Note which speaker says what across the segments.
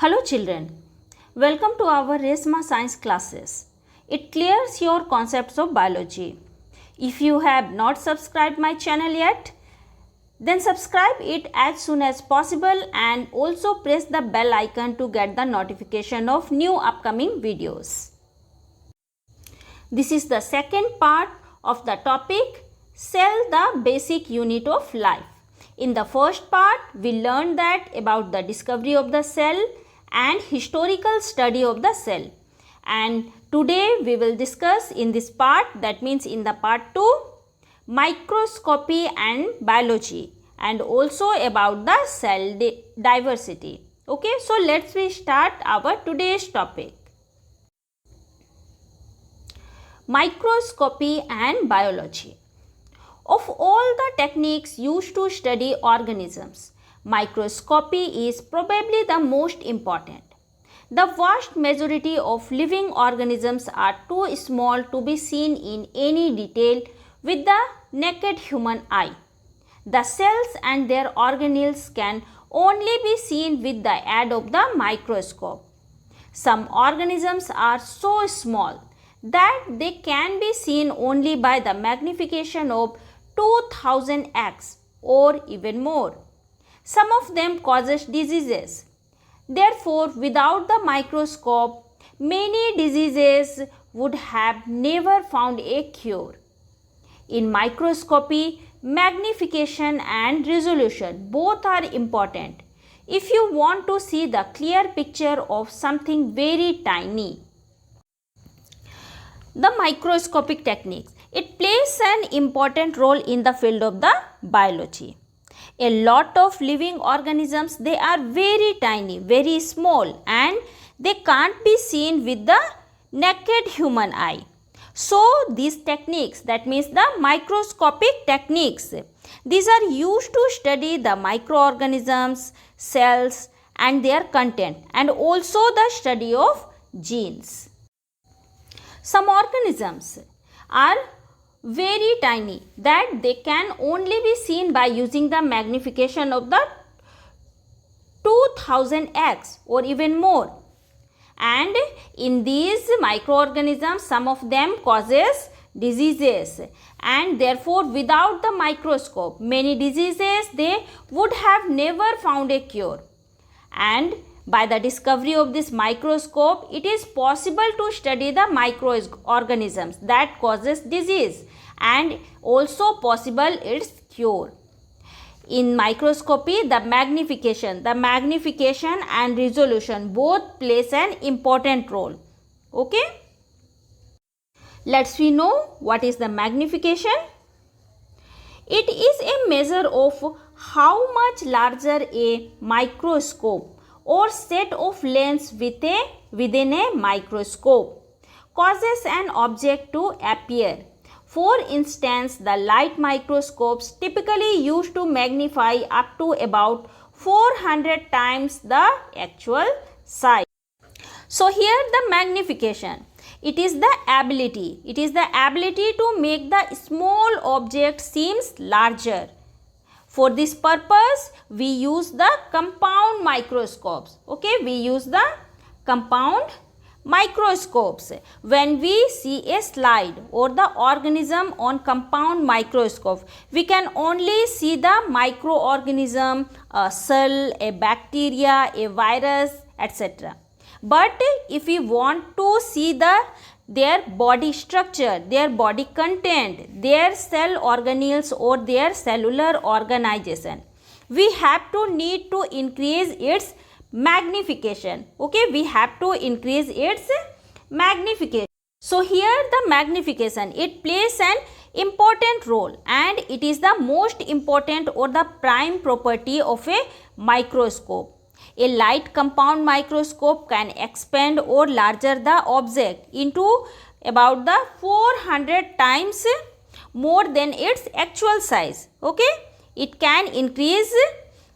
Speaker 1: Hello children, welcome to our Resma science classes. It clears your concepts of biology. If you have not subscribed my channel yet, then subscribe it as soon as possible and also press the bell icon to get the notification of new upcoming videos. This is the second part of the topic Cell, the basic unit of life. In the first part, we learned that about the discovery of the cell and historical study of the cell. And today we will discuss in this part, that means in the part 2, microscopy and biology, and also about the cell diversity. Okay, so let's start our today's topic. Microscopy and biology. Of all the techniques used to study organisms, microscopy is probably the most important. The vast majority of living organisms are too small to be seen in any detail with the naked human eye. The cells and their organelles can only be seen with the aid of the microscope. Some organisms are so small that they can be seen only by the magnification of 2000x or even more. Some of them causes diseases. Therefore, without the microscope, many diseases would have never found a cure. In microscopy, magnification and resolution both are important if you want to see the clear picture of something very tiny. The microscopic techniques. It plays an important role in the field of the biology. A lot of living organisms, they are very tiny, very small, and they can't be seen with the naked human eye. So these techniques, that means the microscopic techniques, these are used to study the microorganisms, cells and their content, and also the study of genes. Some organisms are very tiny that they can only be seen by using the magnification of the 2000x or even more. And in these microorganisms, some of them causes diseases, and therefore without the microscope, many diseases they would have never found a cure. And by the discovery of this microscope, it is possible to study the microorganisms that causes disease and also possible its cure. In microscopy, the magnification and resolution both plays an important role. Okay? Let's we know what is the magnification. It is a measure of how much larger a microscope or set of lens within a microscope causes an object to appear. For instance, the light microscopes typically used to magnify up to about 400 times the actual size. So here the magnification, it is the ability to make the small object seems larger. For this purpose, we use the compound microscopes. Okay, we use the compound microscopes. When we see a slide or the organism on compound microscope, we can only see the microorganism, a cell, a bacteria, a virus, etc. But if we want to see their body structure, their body content, their cell organelles or their cellular organization, we have to need to increase its magnification. Okay, we have to increase its magnification. So here the magnification, it plays an important role, and it is the most important or the prime property of a microscope. A light compound microscope can expand or larger the object into about the 400 times more than its actual size. Okay, it can increase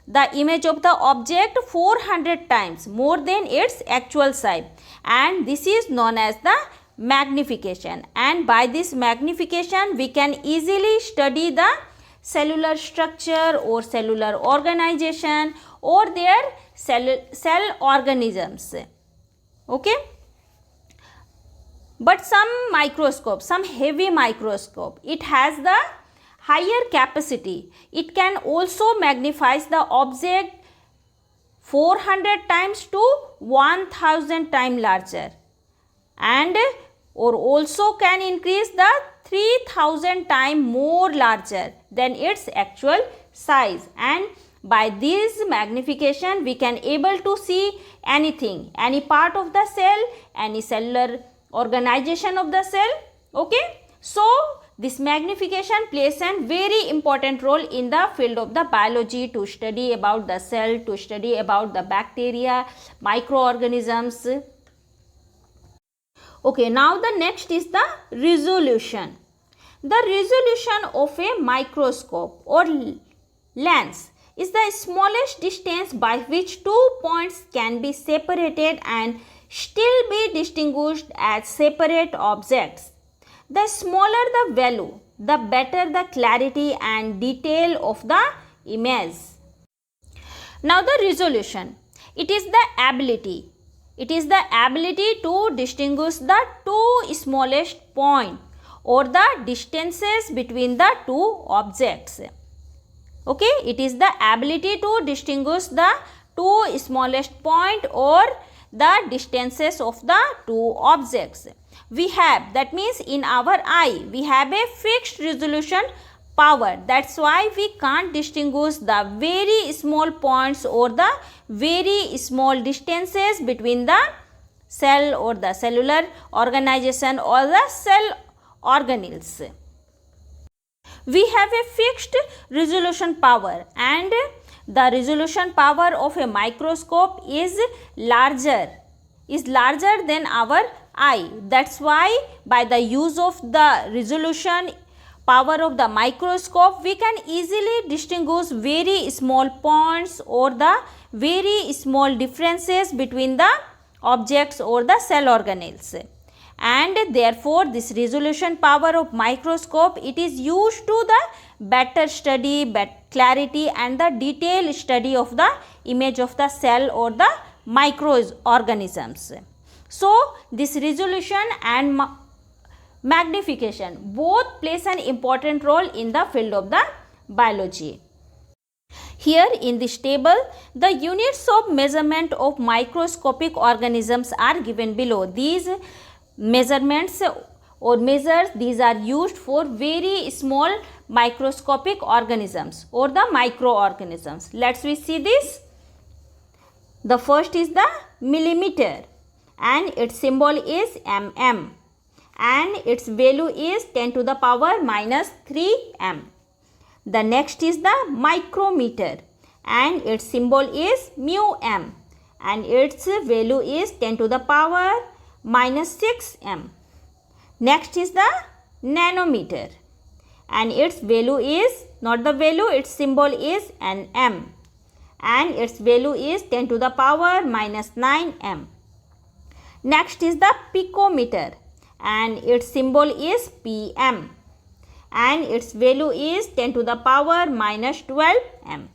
Speaker 1: the image of the object 400 times more than its actual size, and this is known as the magnification. And by this magnification, we can easily study the cellular structure or cellular organization or their cell organisms. Okay. But some microscope, some heavy microscope, it has the higher capacity. It can also magnify the object 400 times to 1000 times larger, and or also can increase the 3000 times more larger than its actual size. And by this magnification we can able to see anything, any part of the cell, any cellular organization of the cell. Okay. So this magnification plays a very important role in the field of the biology, to study about the cell, to study about the bacteria, microorganisms. Okay, now the next is the resolution. The resolution of a microscope or lens is the smallest distance by which two points can be separated and still be distinguished as separate objects. The smaller the value, the better the clarity and detail of the image. Now the resolution, it is the ability to distinguish the two smallest point or the distances between the two objects. Okay, it is the ability to distinguish the two smallest point or the distances of the two objects. We have, that means in our eye we have a fixed resolution power. That's why we can't distinguish the very small points or the very small distances between the cell or the cellular organization or the cell organelles. We have a fixed resolution power, and the resolution power of a microscope is larger than our eye. That's why by the use of the resolution power of the microscope we can easily distinguish very small points or the very small differences between the objects or the cell organelles. And therefore this resolution power of microscope, it is used to the better study, clarity and the detailed study of the image of the cell or the microorganisms. So this resolution and magnification both plays an important role in the field of the biology. Here in this table, the units of measurement of microscopic organisms are given below. These measurements or measures, these are used for very small microscopic organisms or the microorganisms. Let's we see this. The first is the millimeter, and its symbol is mm, and its value is 10 to the power minus 3 m. The next is the micrometer, and its symbol is mu m, and its value is 10 to the power minus 6 m. Next is the nanometer, and its value is, not the value, its symbol is nm, and its value is 10 to the power minus 9 m. Next is the picometer, and its symbol is pm, and its value is 10 to the power minus 12 m.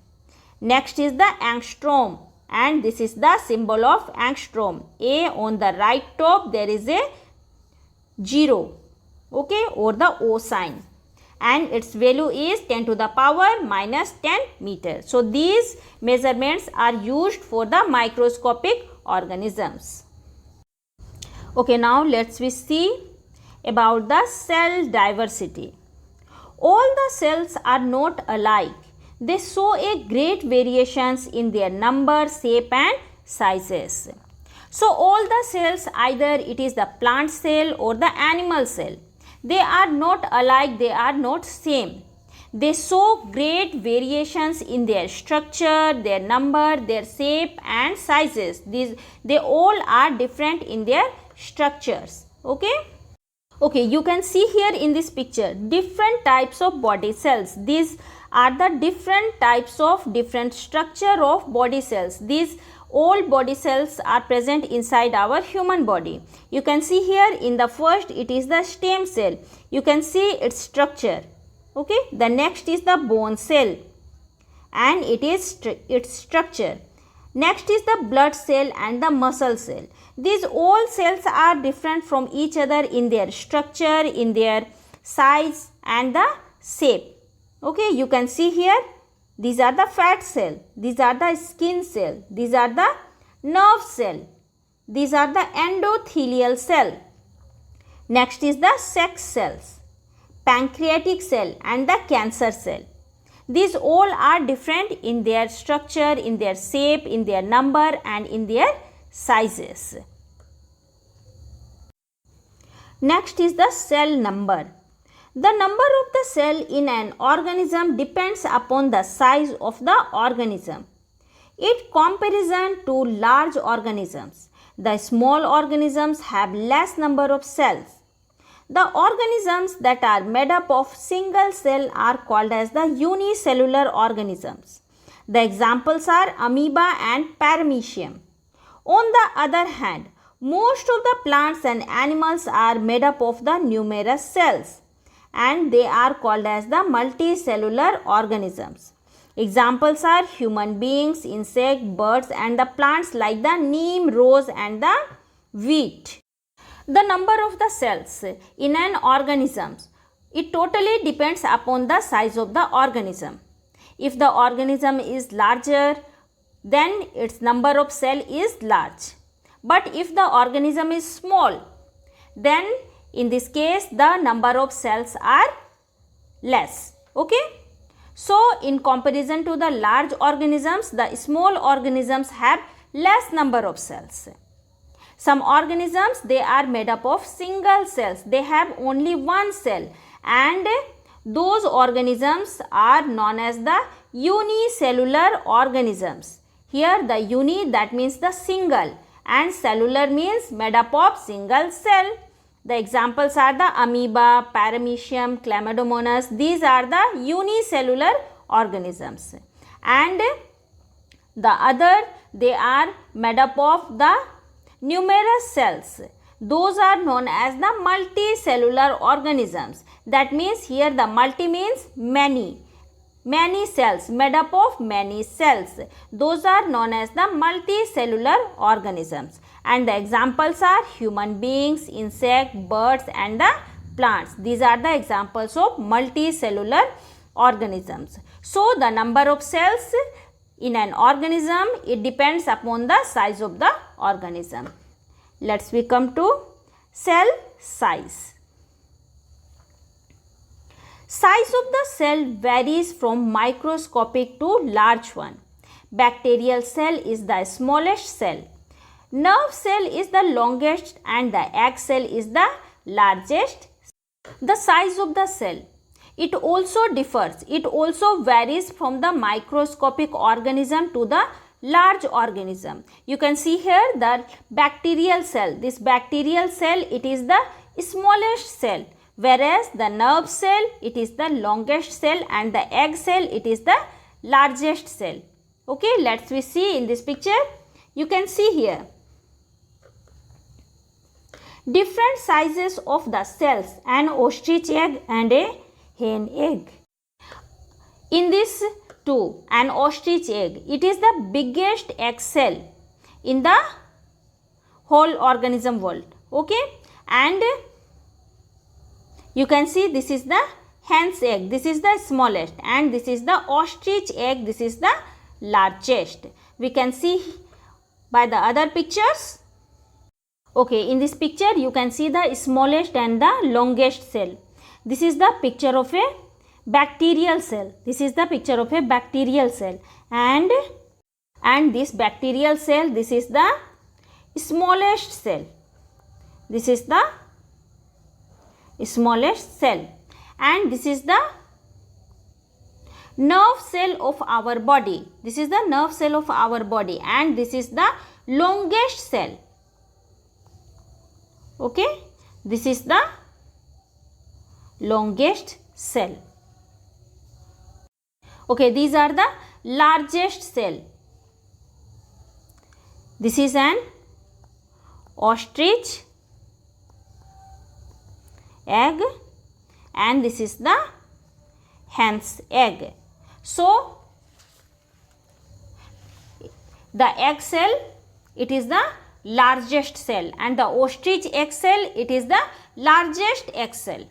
Speaker 1: Next is the angstrom, and this is the symbol of angstrom. A on the right top there is a 0, okay, or the O sign, and its value is 10 to the power minus 10 meter. So these measurements are used for the microscopic organisms. Okay, now let's we see about the cell diversity. All the cells are not alike. They show a great variations in their number, shape and sizes. So all the cells, either it is the plant cell or the animal cell, they are not alike, they are not same. They show great variations in their structure, their number, their shape and sizes. They all are different in their structures. Okay. Okay, you can see here in this picture different types of body cells. These are the different types of different structure of body cells. These all body cells are present inside our human body. You can see here in the first, it is the stem cell. You can see its structure. Okay, the next is the bone cell, and it is its structure. Next is the blood cell and the muscle cell. These all cells are different from each other in their structure, in their size and the shape. Okay, you can see here, these are the fat cell, these are the skin cell, these are the nerve cell, these are the endothelial cell. Next is the sex cells, pancreatic cell and the cancer cell. These all are different in their structure, in their shape, in their number and in their sizes. Next is the cell number. The number of the cell in an organism depends upon the size of the organism. In comparison to large organisms, the small organisms have less number of cells. The organisms that are made up of single cell are called as the unicellular organisms. The examples are amoeba and paramecium. On the other hand, most of the plants and animals are made up of the numerous cells and they are called as the multicellular organisms. Examples are human beings, insects, birds and the plants like the neem, rose and the wheat. The number of the cells in an organism, it totally depends upon the size of the organism. If the organism is larger, then its number of cell is large. But if the organism is small, then in this case the number of cells are less. Okay. So in comparison to the large organisms, the small organisms have less number of cells. Some organisms, they are made up of single cells. They have only one cell and those organisms are known as the unicellular organisms. Here the uni, that means the single, and cellular means made up of single cell. The examples are the amoeba, paramecium, chlamydomonas. These are the unicellular organisms. And the other, they are made up of the numerous cells. Those are known as the multicellular organisms. That means here the multi means many. Many cells, made up of many cells. Those are known as the multicellular organisms. And the examples are human beings, insects, birds and the plants. These are the examples of multicellular organisms. So the number of cells in an organism, it depends upon the size of the organism. Let's we come to cell size. Size of the cell varies from microscopic to large one. Bacterial cell is the smallest cell. Nerve cell is the longest and the egg cell is the largest. The size of the cell, it also differs. It also varies from the microscopic organism to the large organism. You can see here the bacterial cell. This bacterial cell, it is the smallest cell, whereas the nerve cell, it is the longest cell and the egg cell, it is the largest cell. Okay, let's we see in this picture. You can see here different sizes of the cells, an ostrich egg and a hen egg. In this too, an ostrich egg, it is the biggest egg cell in the whole organism world. Okay, and you can see this is the hen's egg, this is the smallest, and this is the ostrich egg, this is the largest. We can see by the other pictures. Okay, in this picture you can see the smallest and the longest cell. This is the picture of a bacterial cell. This is the picture of a bacterial cell, and this bacterial cell, this is the smallest cell. This is the smallest cell, and this is the nerve cell of our body. This is the nerve cell of our body, and this is the longest cell. Okay, this is the longest cell. Okay, these are the largest cell. This is an ostrich egg and this is the hen's egg. So The egg cell, it is the largest cell, and the ostrich egg cell, it is the largest egg cell.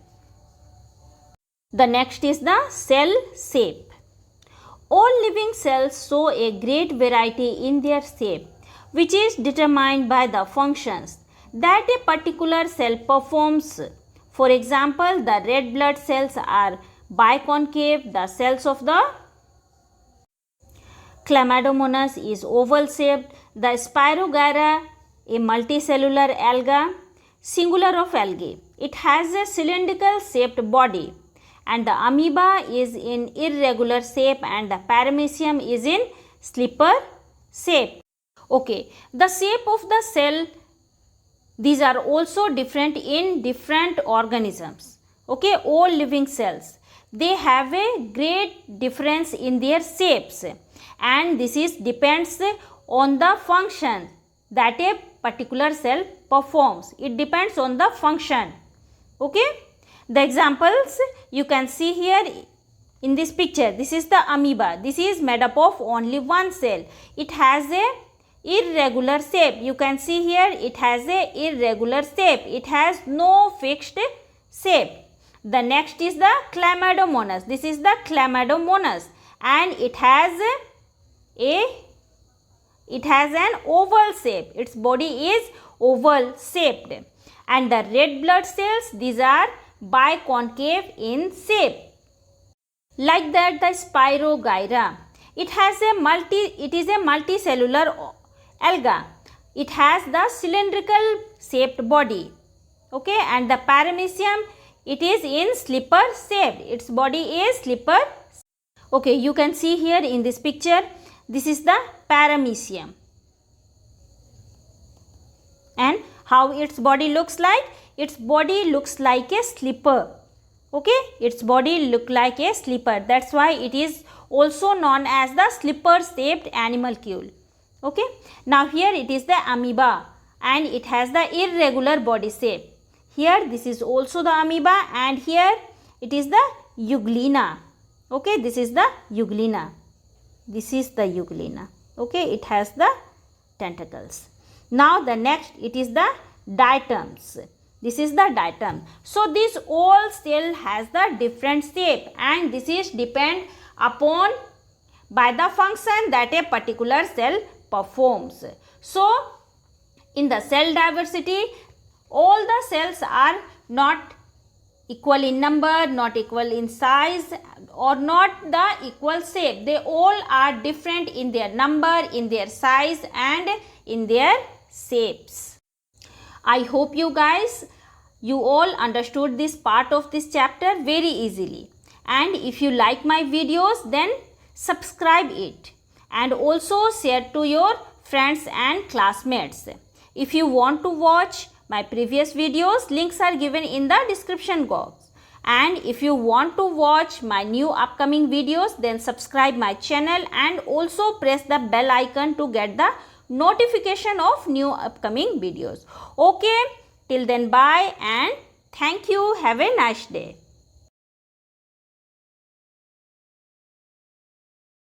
Speaker 1: The next is the cell shape. All living cells show a great variety in their shape, which is determined by the functions that a particular cell performs. For example, the red blood cells are biconcave, the cells of the Chlamydomonas is oval shaped, the Spirogyra a multicellular alga, singular of algae. It has a cylindrical shaped body, and the amoeba is in irregular shape, and the paramecium is in slipper shape. Okay, the shape of the cell, these are also different in different organisms. Okay, all living cells, they have a great difference in their shapes, and this is depends on the function that a particular cell performs. It depends on the function. Okay, the examples you can see here in this picture. This is the amoeba. This is made up of only one cell. It has a irregular shape. You can see here it has a irregular shape. It has no fixed shape. The next is the Chlamydomonas. This is the Chlamydomonas, and it has an oval shape. Its body is oval shaped. And the red blood cells, these are biconcave in shape. Like that, the Spirogyra, it is a multicellular alga. It has the cylindrical shaped body. Okay, and the paramecium, it is in slipper shaped. Its body is slipper. Okay, you can see here in this picture, this is the paramecium. And how its body looks like? Its body looks like a slipper. Okay, its body look like a slipper. That's why it is also known as the slipper shaped animalcule. Okay, now here it is the amoeba, and it has the irregular body shape. Here this is also the amoeba, and here it is the euglena. Okay, this is the euglena. This is the euglena. Okay, it has the tentacles. Now the next, it is the diatoms. This is the diatom. So this all cell has the different shape, and this is depend upon by the function that a particular cell performs. So in the cell diversity, all the cells are not equal in number, not equal in size, or not the equal shape. They all are different in their number, in their size, and in their shapes. I hope you all understood this part of this chapter very easily. And if you like my videos, then subscribe it, and also share to your friends and classmates. If you want to watch my previous videos, links are given in the description box. And if you want to watch my new upcoming videos, then subscribe my channel and also press the bell icon to get the notification of new upcoming videos. Okay, till then, bye and thank you. Have a nice day.